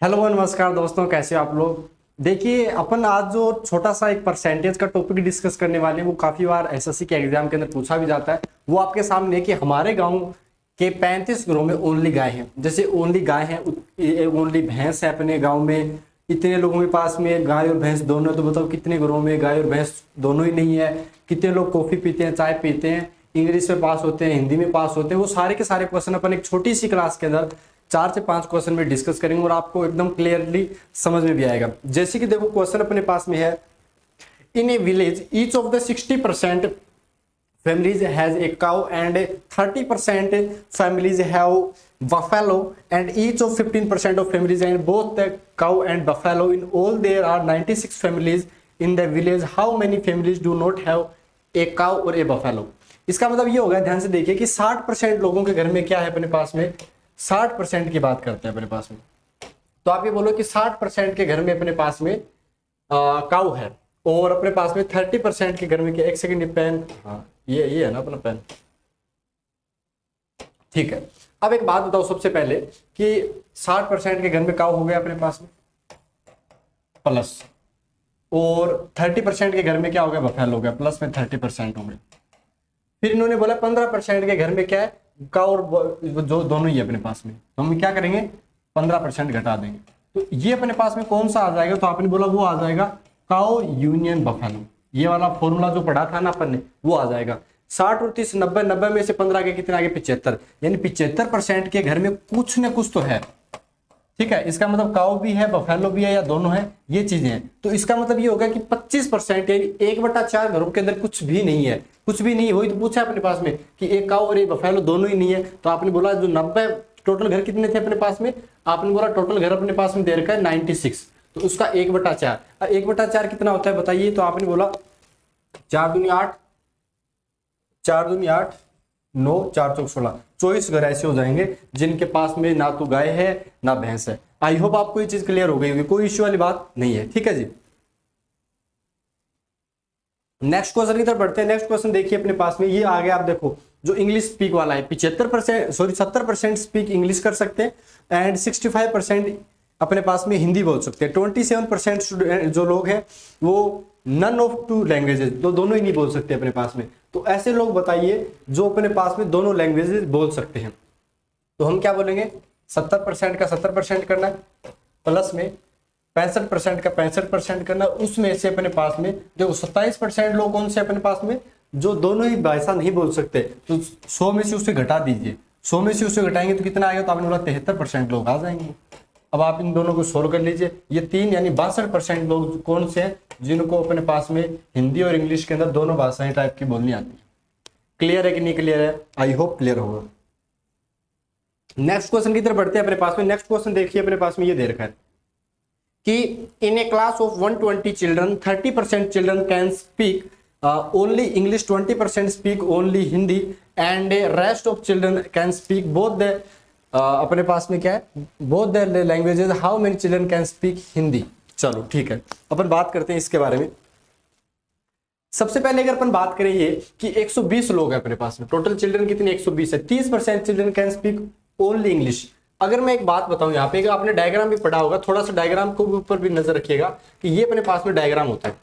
Hello नमस्कार दोस्तों, कैसे हो आप लोग। देखिए, अपन आज जो छोटा सा एक परसेंटेज का टॉपिक डिस्कस करने वाले हैं, वो काफी बार एसएससी के एग्जाम के अंदर पूछा भी जाता है। वो आपके सामने है कि हमारे गांव के 35 घरों में ओनली गाय है। जैसे ओनली गाय है, ओनली भैंस है अपने गांव में। इतने लोगों के पास में गाय और भैंस दोनों, तो बताओ कितने घरों में गाय और भैंस दोनों ही नहीं है। कितने लोग कॉफी पीते हैं, चाय पीते हैं, इंग्लिश में पास होते हैं, हिंदी में पास होते हैं। वो सारे के सारे क्वेश्चन अपन एक छोटी सी क्लास के अंदर 4 से 5 क्वेश्चन में डिस्कस करेंगे और आपको एकदम क्लियरली समझ में भी आएगा। जैसे कि देखो, क्वेश्चन अपने पास में है, in a village each of the 60% families has a cow and 30% families have buffalo, and each of 15% of families and both the cow and buffalo. In all there are 96 families in the village. How many families do not have a cow or a buffalo? इसका मतलब ये होगा, ध्यान से देखिए कि 60% लोगों के घर में क्या है अपने पास में, 60% की बात करते हैं अपने पास में। तो आप ये बोलो कि 60% के घर में अपने पास में काऊ है, और अपने पास में 30% के घर में क्या। एक सेकंड, पेन, हाँ ये है ना अपना पेन, ठीक है। अब एक बात बताओ सबसे पहले कि 60% के घर में काऊ हो गया अपने पास में, प्लस, और 30% के घर में क्या हो गया, बफेलो हो गया, प्लस में 30% हो गया। फिर इन्होंने बोला 15% के घर में क्या है, काऊ और जो दोनों ही है अपने पास में। तो हम क्या करेंगे, 15% घटा देंगे। तो ये अपने पास में कौन सा आ जाएगा, तो आपने बोला वो आ जाएगा काऊ यूनियन बफेलो। ये वाला फॉर्मूला जो पढ़ा था ना अपन ने, वो आ जाएगा। 60 और 30 90, 90 में से 15 के कितने आगे, 75। यानी 75% के घर में कुछ न कुछ तो है, ठीक है। इसका मतलब काऊ भी है, बफेलो भी है, या दोनों है, ये चीजें हैं। तो इसका मतलब ये होगा कि 25% यानी 1/4 घरों के अंदर कुछ भी नहीं है, कुछ भी नहीं। वही तो पूछा अपने पास में कि एक काऊ और एक बफेलो दोनों ही नहीं है। तो आपने बोला जो 90 टोटल घर कितने थे अपने पास में, आपने बोला टोटल घर अपने पास में दे रखा है 96, तो उसका 1/4। 1/4 कितना होता है बताइए। तो आपने बोला 4 दूनी 8, 4 दूनी 8, 9, 4 चौक 16, 24 घर ऐसे हो जाएंगे जिनके पास में ना तो गाय है ना भैंस है। आई होप आपको ये चीज क्लियर हो गई होगी, कोई इश्यू वाली बात नहीं है, ठीक है जी। नेक्स्ट क्वेश्चन की तरफ बढ़ते हैं। नेक्स्ट क्वेश्चन देखिए अपने पास में, ये आगे आप देखो जो इंग्लिश स्पीक वाला है, 70% स्पीक इंग्लिश कर सकते हैं, एंड 65% अपने पास में हिंदी बोल सकते हैं। 27% जो लोग हैं वो नन ऑफ टू लैंग्वेजेस, दोनों ही नहीं बोल सकते अपने पास में। तो ऐसे लोग बताइए जो अपने पास में दोनों लैंग्वेजेस बोल सकते हैं। तो हम क्या बोलेंगे, 70% का 70% करना, प्लस में 65% का 65% करना। उसमें से अपने पास में जो 27% लोग कौन से अपने पास में, जो दोनों ही भाषा नहीं बोल सकते। तो 100 में से उससे घटा दीजिए, 100 में से उससे घटाएंगे तो कितना आएगा, तो आपने बोला 73% लोग आ जाएंगे। अब आप इन दोनों को सोल्व कर लीजिए। ये 3 यानी 62% लोग कौन से हैं, जिनको अपने पास में हिंदी और इंग्लिश के अंदर दोनों भाषाएं टाइप की बोलनी आती है। क्लियर है कि नहीं क्लियर है, आई होप क्लियर होगा। नेक्स्ट क्वेश्चन की तरफ बढ़ते हैं अपने पास में। नेक्स्ट क्वेश्चन देखिए अपने पास में ये दे रखा है कि in a class of 120 children 30% children can speak only English, 20% speak only Hindi, and rest of children can speak both the अपने पास में क्या है, both the languages. How many children can speak Hindi. चलो ठीक है, अपन बात करते हैं इसके बारे में। सबसे पहले अगर अपन बात करें ये कि 120 लोग हैं अपने पास में, टोटल चिल्ड्रन कितने, 120 है। 30% children can speak only English. अगर मैं एक बात बताऊं यहाँ पे, आपने डायग्राम भी पढ़ा होगा, थोड़ा सा डायग्राम को ऊपर भी नजर रखिएगा कि ये अपने पास में डायग्राम होता है।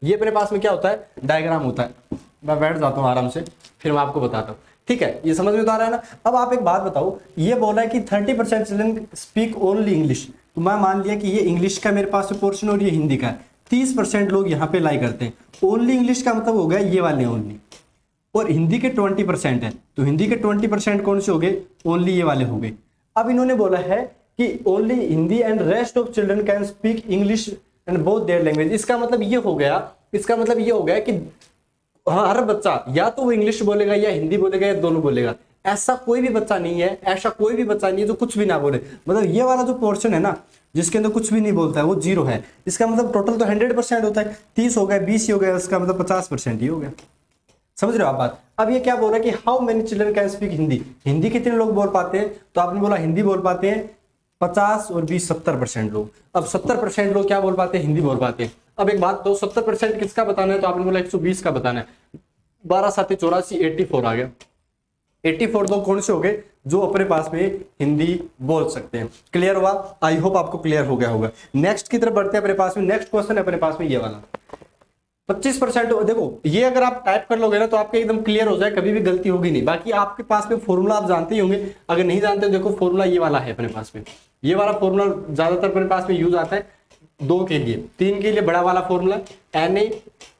ये अपने पास में क्या होता है, डायग्राम होता है। मैं बैठ जाता हूँ आराम से, फिर मैं आपको बताता हूँ, ठीक है। ये समझ में तो आ रहा है ना। अब आप एक बात बताओ, ये बोला है कि 30% चिल्ड्रन स्पीक ओनली इंग्लिश, तो मैं मान लिया कि ये इंग्लिश का मेरे पास पोर्शन और ये हिंदी का है। 30% लोग यहाँ पे लाई करते हैं। ओनली इंग्लिश का मतलब हो गया ये वाले ओनली, और हिंदी के 20% है, तो हिंदी के 20% कौन से हो गए, ओनली ये वाले हो गए। अब इन्होंने बोला है कि only Hindi and rest of children can speak English and both their language. इसका मतलब ये हो गया, इसका मतलब ये हो गया कि हर बच्चा या तो वो इंग्लिश बोलेगा या हिंदी बोलेगा या दोनों बोलेगा। ऐसा कोई भी बच्चा नहीं है, ऐसा कोई भी बच्चा नहीं है जो कुछ भी ना बोले। मतलब ये वाला जो पोर्शन है ना, जिसके अंदर कुछ भी नहीं बोलता है, वो 0 है। इसका मतलब टोटल तो 100% होता है। 30 हो गया, 20 ही हो गया, इसका मतलब 50% ही हो गया। समझ रहे हो आप बात। अब ये क्या बोल रहा है कि how many children can speak Hindi. Hindi कितने लोग बोल पाते हैं, तो आपने बोला हिंदी बोल पाते हैं 50 और 20 70% लोग। अब 70% लोग क्या बोल पाते हैं, हिंदी बोल पाते हैं। अब एक बात तो 70% किसका बताना है, तो आपने बोला 120 का बताना है। 12 7 84, 84 आ गया। 84 लोग कौन से हो गए, जो अपने पास में हिंदी बोल सकते हैं। क्लियर हुआ? आई होप आपको क्लियर हो गया होगा। नेक्स्ट की तरफ बढ़ते हैं अपने पास में। नेक्स्ट क्वेश्चन है अपने पास में ये वाला 25%। देखो ये अगर आप टाइप कर लोगे ना तो आपके एकदम क्लियर हो जाए, कभी भी गलती होगी नहीं। बाकी आपके पास में फॉर्मूला आप जानते ही होंगे, अगर नहीं जानते तो देखो फॉर्मूला ये वाला है अपने पास में। ये वाला फॉर्मूला ज्यादातर अपने पास में यूज आता है 2 के लिए, 3 के लिए बड़ा वाला फॉर्मूला Na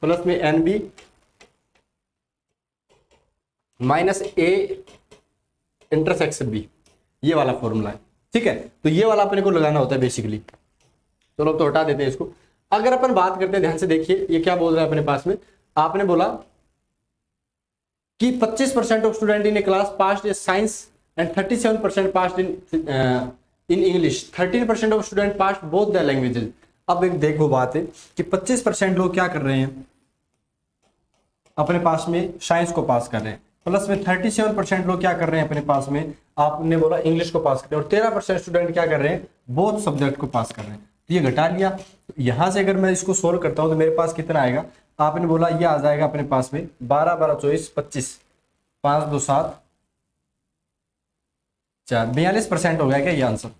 प्लस में Nb minus A intersection B, ये वाला फॉर्मूला है। ठीक है, तो ये वाला अपने को लगाना होता है बेसिकली। चलो अब तो हटा देते हैं इसको। अगर अपन बात करते हैं, ध्यान से देखिए ये क्या बोल रहा है अपने पास में। आपने बोला कि 25% of student in a class passed science and 37% passed in English, 13% of student passed both the languages. अब एक देखो बात है कि 25% लोग क्या कर रहे हैं अपने पास में साइंस को पास कर रहे हैं, प्लस में 37% लोग क्या कर रहे हैं अपने पास में, आपने बोला इंग्लिश को पास कर रहे हैं, और 13% स्टूडेंट क्या कर रहे हैं, बोथ सब्जेक्ट को पास कर रहे हैं। तो ये घटा लिया। तो यहां से अगर मैं इसको सोल्व करता हूं तो मेरे पास कितना आएगा, आपने बोला ये आ जाएगा अपने पास में 12 12 24 25 5 2 7 4 42% हो गया क्या ये आंसर।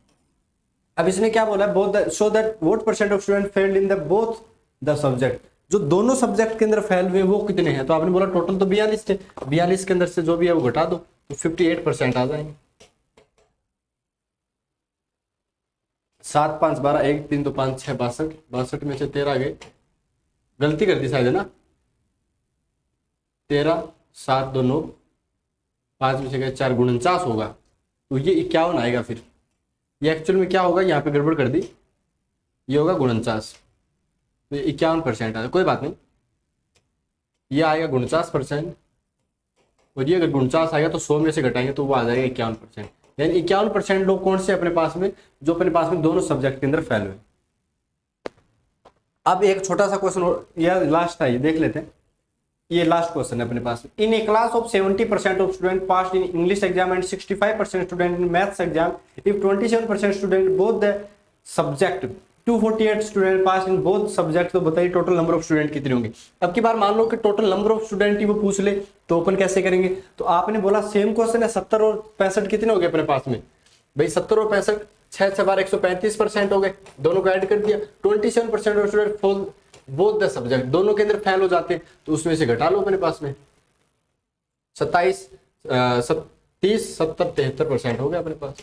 अब इसने क्या बोला, both so that what percent of student failed in the both the subject, जो दोनों सब्जेक्ट के अंदर फेल हुए वो कितने हैं। तो आपने बोला टोटल तो 42 थे, 42 के अंदर से जो भी है वो घटा दो तो 58% आ जाएंगे। 7 5 12 1 3 2 5 6 62, 62 में से 13 गए, गलती कर दी शायद है ना, 13 7 2 9 5 में से गए 4 49 होगा, तो ये 51 आएगा। फिर ये एक्चुअल में क्या होगा, यहाँ पे गड़बड़ कर दी, ये होगा 49, तो 51% आएगा। कोई बात नहीं, ये आएगा 49%, और ये अगर 49 आएगा तो 100 में से घटाएंगे तो वो आ जाएगा 51%। यानी 51% लोग कौन से अपने पास में, जो अपने पास में दोनों सब्जेक्ट के अंदर फेल हुए। अब एक छोटा सा क्वेश्चन, यह लास्ट है, ये देख लेते हैं। ये लास्ट क्वेश्चन है अपने पास में। In a class of 70% of student passed in English exam and 65% student in maths exam, if 27% student both the subject, 248 student pass in both subject, तो बताइए टोटल नंबर ऑफ स्टूडेंट कितने होंगे। अब की बार मान लो कि टोटल नंबर ऑफ स्टूडेंट ही वो पूछ ले तो अपन कैसे करेंगे। तो आपने बोला सेम क्वेश्चन है, 70 और 65 कितने हो गए अपने पास में भाई, 70 और 65 6 6 12 135% हो गए, दोनों को ऐड कर दिया। 27% of student fall both the subject, दोनों के अंदर फेल हो जाते हैं, तो उसमें से घटा लो अपने पास में 27 30 70 73% हो गया अपने पास।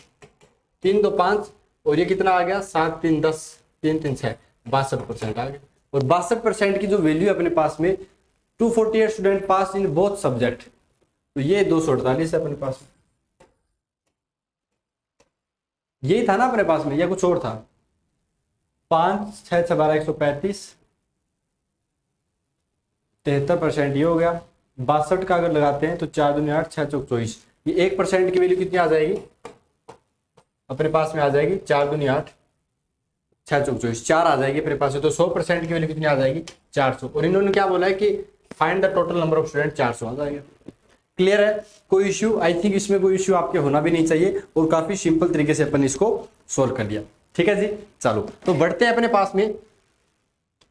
3 2 5 और ये कितना आ गया, 7 3 10 3 3 6 62% आ गया। और 62% की जो वैल्यू अपने पास में, 248 student pass in both subject, तो ये 248 है अपने पास में। यही था ना अपने पास में, या कुछ और था। 5 6 6 12 135, 73% ये हो गया। 62 का अगर लगाते हैं तो 4 दूनी 8 6 चौक 24, ये 1% की वैल्यू कितनी आ जाएगी अपने पास में, आ जाएगी 4 दूनी 8 6 चौक 24, 4 आ जाएगी अपने पास में। तो 100% की वैल्यू कितनी आ जाएगी, 400। और इन्होंने क्या बोला है कि find the total number of student, 400 आ जाएगा। क्लियर है, कोई इश्यू, आई थिंक इसमें कोई इश्यू आपके होना भी नहीं चाहिए, और काफी सिंपल तरीके से अपन इसको सोल्व कर लिया। ठीक है जी, चलो तो बढ़ते हैं अपने पास में।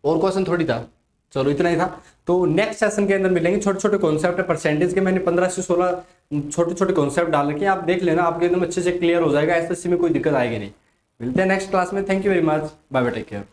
और क्वेश्चन थोड़ी था, चलो इतना ही था। तो नेक्स्ट सेशन के अंदर मिलेंगे छोटे छोटे कॉन्सेप्ट है, परसेंटेज के मैंने 15 से 16 छोटे छोटे कॉन्सेप्ट डाल रखे हैं, आप देख लेना, आपके एकदम अच्छे से क्लियर हो जाएगा, एसएससी में कोई दिक्कत आएगी नहीं। मिलते हैं नेक्स्ट क्लास में, thank you very much, bye bye, take care.